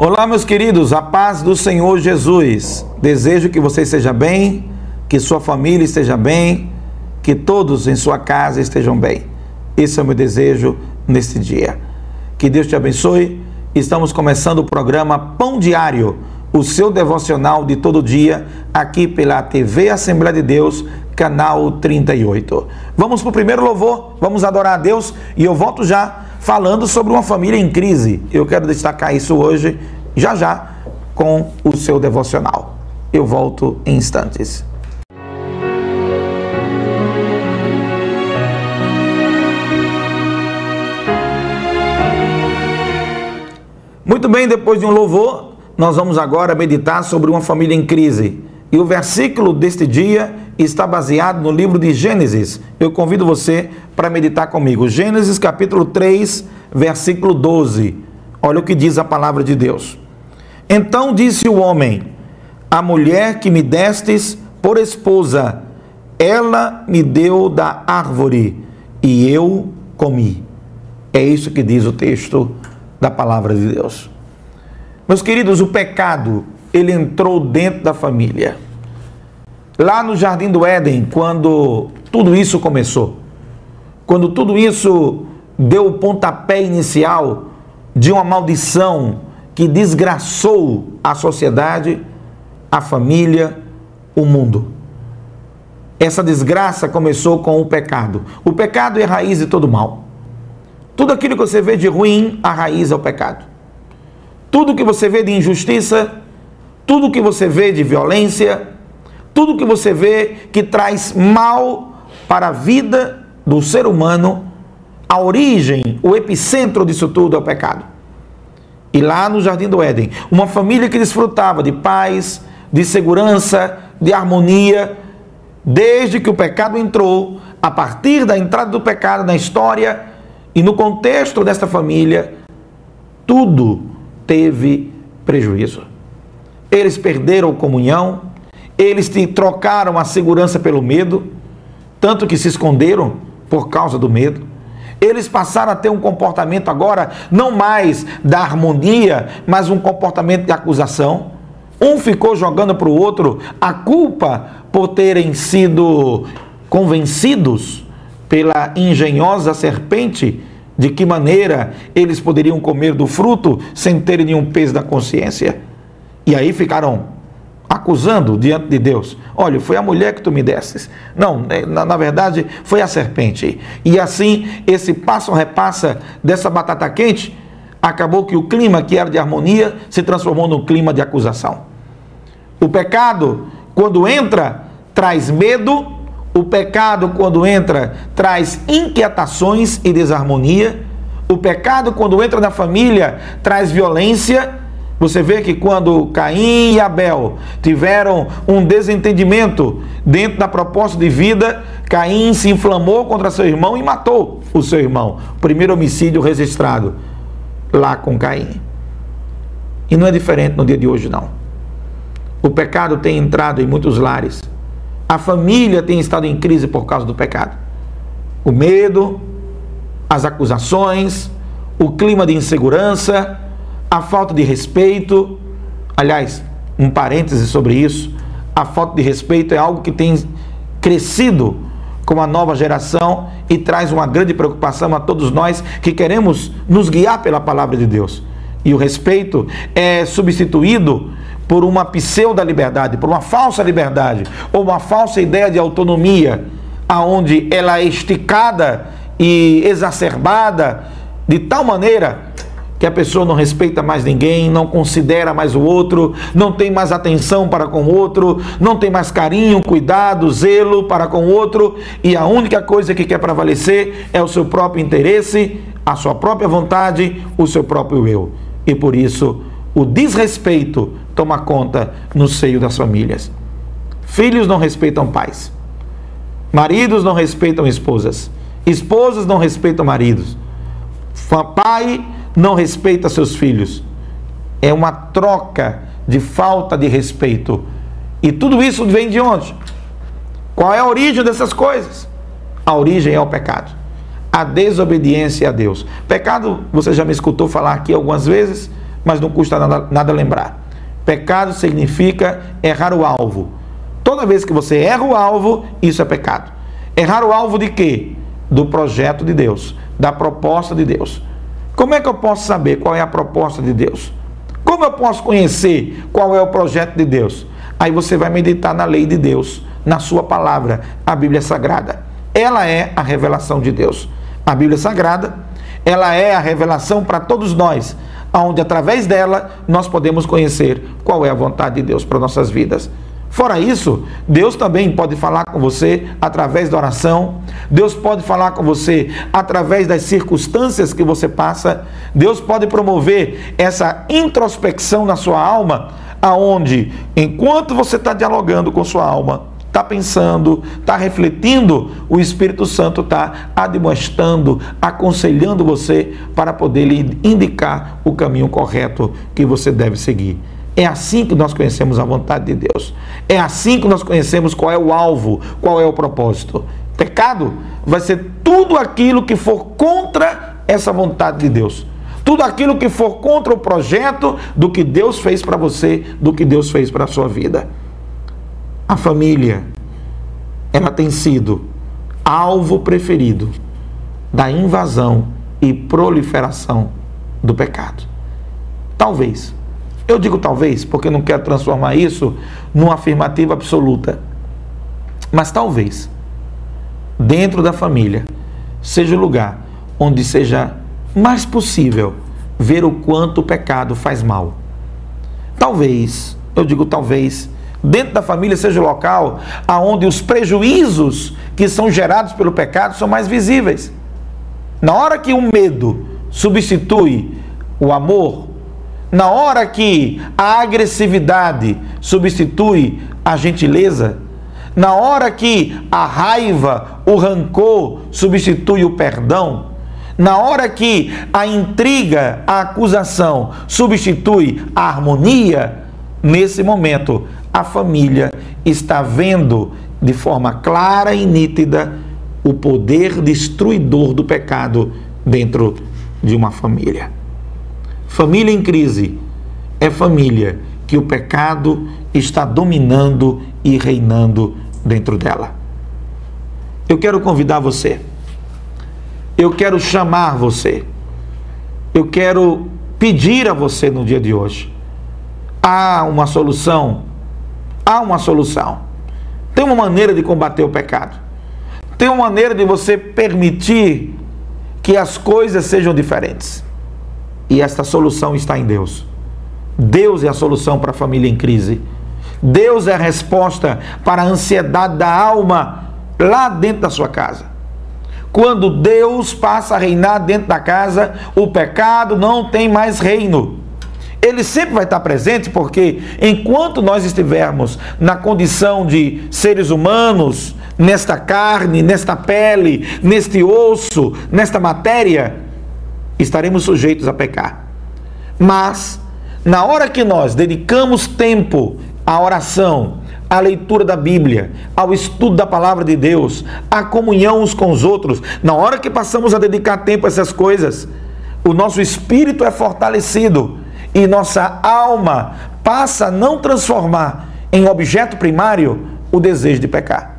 Olá, meus queridos, a paz do Senhor Jesus. Desejo que você esteja bem, que sua família esteja bem, que todos em sua casa estejam bem. Esse é o meu desejo neste dia. Que Deus te abençoe. Estamos começando o programa Pão Diário, o seu devocional de todo dia, aqui pela TV Assembleia de Deus, canal 38. Vamos para o primeiro louvor, vamos adorar a Deus e eu volto já falando sobre uma família em crise. Eu quero destacar isso hoje, já, com o seu devocional. Eu volto em instantes. Muito bem, depois de um louvor, nós vamos agora meditar sobre uma família em crise. E o versículo deste dia está baseado no livro de Gênesis. Eu convido você para meditar comigo. Gênesis capítulo 3, versículo 12. Olha o que diz a palavra de Deus. Então disse o homem: a mulher que me destes por esposa, ela me deu da árvore e eu comi. É isso que diz o texto da palavra de Deus. Meus queridos, o pecado, ele entrou dentro da família. Lá no Jardim do Éden, quando tudo isso começou, quando tudo isso deu o pontapé inicial de uma maldição que desgraçou a sociedade, a família, o mundo. Essa desgraça começou com o pecado. O pecado é a raiz de todo mal. Tudo aquilo que você vê de ruim, a raiz é o pecado. Tudo que você vê de injustiça, tudo que você vê de violência, tudo que você vê que traz mal para a vida do ser humano, a origem, o epicentro disso tudo é o pecado. E lá no Jardim do Éden, uma família que desfrutava de paz, de segurança, de harmonia, desde que o pecado entrou, a partir da entrada do pecado na história e no contexto desta família, tudo teve prejuízo. Eles perderam comunhão, eles trocaram a segurança pelo medo, tanto que se esconderam por causa do medo. Eles passaram a ter um comportamento agora, não mais da harmonia, mas um comportamento de acusação. Um ficou jogando para o outro a culpa por terem sido convencidos pela engenhosa serpente de que maneira eles poderiam comer do fruto sem terem nenhum peso da consciência. E aí ficaram acusando diante de Deus: olha, foi a mulher que tu me destes. Não, na verdade foi a serpente. E assim, esse passo-repassa dessa batata quente, acabou que o clima que era de harmonia se transformou num clima de acusação. O pecado, quando entra, traz medo. O pecado, quando entra, traz inquietações e desarmonia. O pecado, quando entra na família, traz violência. Você vê que quando Caim e Abel tiveram um desentendimento dentro da proposta de vida, Caim se inflamou contra seu irmão e matou o seu irmão. Primeiro homicídio registrado lá com Caim. E não é diferente no dia de hoje, não. O pecado tem entrado em muitos lares. A família tem estado em crise por causa do pecado. O medo, as acusações, o clima de insegurança, a falta de respeito. Aliás, um parêntese sobre isso: a falta de respeito é algo que tem crescido com a nova geração e traz uma grande preocupação a todos nós que queremos nos guiar pela palavra de Deus. E o respeito é substituído por uma pseudo-liberdade, por uma falsa liberdade, ou uma falsa ideia de autonomia, aonde ela é esticada e exacerbada de tal maneira que a pessoa não respeita mais ninguém, não considera mais o outro, não tem mais atenção para com o outro, não tem mais carinho, cuidado, zelo para com o outro, e a única coisa que quer prevalecer é o seu próprio interesse, a sua própria vontade, o seu próprio eu. E por isso o desrespeito toma conta no seio das famílias. Filhos não respeitam pais, maridos não respeitam esposas, esposas não respeitam maridos, pai não respeita seus filhos. É uma troca de falta de respeito. E tudo isso vem de onde? Qual é a origem dessas coisas? A origem é o pecado. a desobediência a Deus. Pecado, você já me escutou falar aqui algumas vezes, mas não custa nada lembrar. Pecado significa errar o alvo. Toda vez que você erra o alvo, isso é pecado. Errar o alvo de quê? Do projeto de Deus, da proposta de Deus. Como é que eu posso saber qual é a proposta de Deus? Como eu posso conhecer qual é o projeto de Deus? Aí você vai meditar na lei de Deus, na sua palavra, a Bíblia Sagrada. Ela é a revelação de Deus. A Bíblia Sagrada, ela é a revelação para todos nós, onde através dela nós podemos conhecer qual é a vontade de Deus para nossas vidas. Fora isso, Deus também pode falar com você através da oração. Deus pode falar com você através das circunstâncias que você passa. Deus pode promover essa introspecção na sua alma, aonde, enquanto você está dialogando com sua alma, está pensando, está refletindo, o Espírito Santo está admoestando, aconselhando você para poder lhe indicar o caminho correto que você deve seguir. É assim que nós conhecemos a vontade de Deus. É assim que nós conhecemos qual é o alvo, qual é o propósito. Pecado vai ser tudo aquilo que for contra essa vontade de Deus. Tudo aquilo que for contra o projeto do que Deus fez para você, do que Deus fez para a sua vida. A família, ela tem sido alvo preferido da invasão e proliferação do pecado. Talvez, eu digo talvez porque não quero transformar isso numa afirmativa absoluta, mas talvez, dentro da família, seja o lugar onde seja mais possível ver o quanto o pecado faz mal. Talvez, eu digo talvez, dentro da família seja o local onde os prejuízos que são gerados pelo pecado são mais visíveis. Na hora que o medo substitui o amor, na hora que a agressividade substitui a gentileza, na hora que a raiva, o rancor substitui o perdão, na hora que a intriga, a acusação substitui a harmonia, nesse momento a família está vendo de forma clara e nítida o poder destruidor do pecado dentro de uma família. Família em crise é família que o pecado está dominando e reinando dentro dela. Eu quero convidar você, eu quero chamar você, eu quero pedir a você no dia de hoje. Há uma solução, há uma solução. Tem uma maneira de combater o pecado. Tem uma maneira de você permitir que as coisas sejam diferentes. E esta solução está em Deus. Deus é a solução para a família em crise. Deus é a resposta para a ansiedade da alma lá dentro da sua casa. Quando Deus passa a reinar dentro da casa, o pecado não tem mais reino. Ele sempre vai estar presente, porque enquanto nós estivermos na condição de seres humanos, nesta carne, nesta pele, neste osso, nesta matéria, estaremos sujeitos a pecar. Mas, na hora que nós dedicamos tempo à oração, à leitura da Bíblia, ao estudo da palavra de Deus, à comunhão uns com os outros, na hora que passamos a dedicar tempo a essas coisas, o nosso espírito é fortalecido e nossa alma passa a não transformar em objeto primário o desejo de pecar.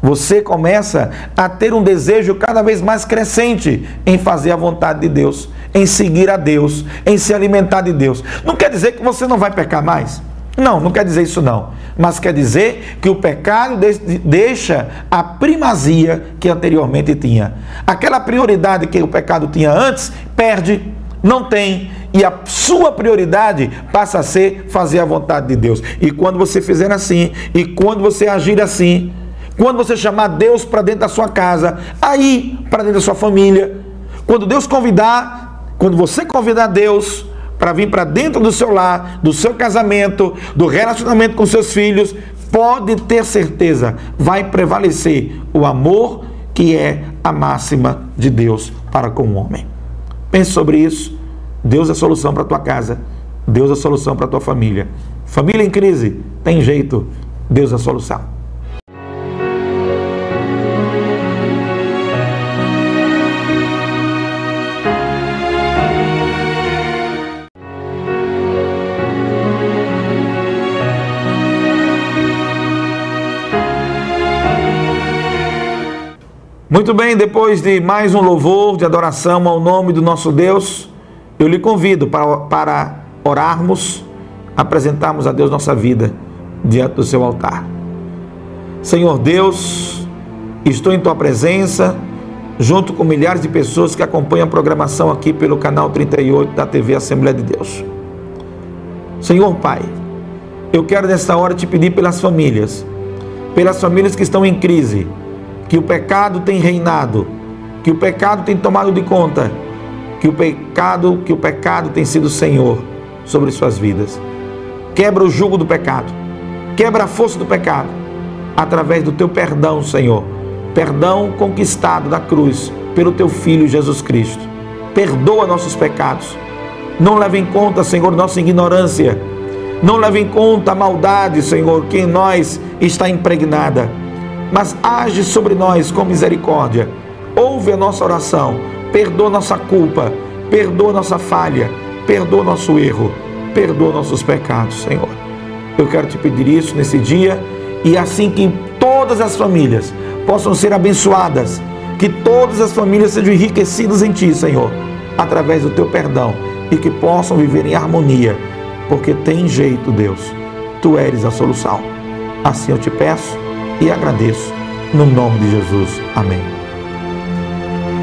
Você começa a ter um desejo cada vez mais crescente em fazer a vontade de Deus, em seguir a Deus, em se alimentar de Deus. Não quer dizer que você não vai pecar mais. Não, não quer dizer isso não. Mas quer dizer que o pecado deixa a primazia que anteriormente tinha. Aquela prioridade que o pecado tinha antes, perde, não tem. E a sua prioridade passa a ser fazer a vontade de Deus. E quando você fizer assim, e quando você agir assim, quando você chamar Deus para dentro da sua casa, aí para dentro da sua família, quando Deus convidar, quando você convidar Deus para vir para dentro do seu lar, do seu casamento, do relacionamento com seus filhos, pode ter certeza, vai prevalecer o amor que é a máxima de Deus para com o homem. Pense sobre isso. Deus é a solução para a tua casa, Deus é a solução para a tua família. Família em crise, tem jeito, Deus é a solução. Muito bem, depois de mais um louvor de adoração ao nome do nosso Deus, eu lhe convido para orarmos, apresentarmos a Deus nossa vida diante do seu altar. Senhor Deus, estou em tua presença, junto com milhares de pessoas que acompanham a programação aqui pelo canal 38 da TV Assembleia de Deus. Senhor Pai, eu quero nesta hora te pedir pelas famílias que estão em crise, que o pecado tem reinado, que o pecado tem tomado de conta, que o pecado tem sido Senhor sobre suas vidas. Quebra o jugo do pecado, quebra a força do pecado, através do teu perdão, Senhor, perdão conquistado da cruz pelo teu Filho Jesus Cristo. Perdoa nossos pecados, não leva em conta, Senhor, nossa ignorância, não leva em conta a maldade, Senhor, que em nós está impregnada, mas age sobre nós com misericórdia. Ouve a nossa oração, perdoa nossa culpa, perdoa nossa falha, perdoa nosso erro, perdoa nossos pecados, Senhor. Eu quero te pedir isso nesse dia, e assim que todas as famílias possam ser abençoadas, que todas as famílias sejam enriquecidas em ti, Senhor, através do teu perdão, e que possam viver em harmonia, porque tem jeito, Deus, tu eres a solução. Assim eu te peço e agradeço, no nome de Jesus, amém.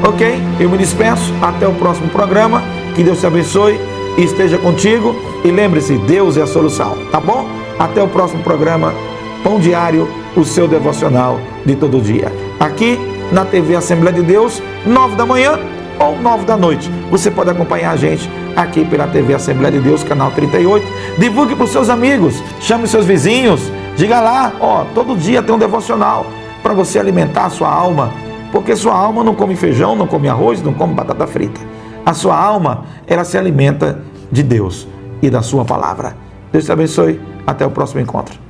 Ok, eu me despeço, até o próximo programa, que Deus te abençoe e esteja contigo, e lembre-se, Deus é a solução, tá bom? Até o próximo programa, Pão Diário, o seu devocional de todo dia, aqui na TV Assembleia de Deus, 9 da manhã ou 9 da noite, você pode acompanhar a gente aqui pela TV Assembleia de Deus, canal 38, divulgue para os seus amigos, chame os seus vizinhos, diga lá, todo dia tem um devocional para você alimentar a sua alma, porque sua alma não come feijão, não come arroz, não come batata frita. A sua alma, ela se alimenta de Deus e da sua palavra. Deus te abençoe, até o próximo encontro.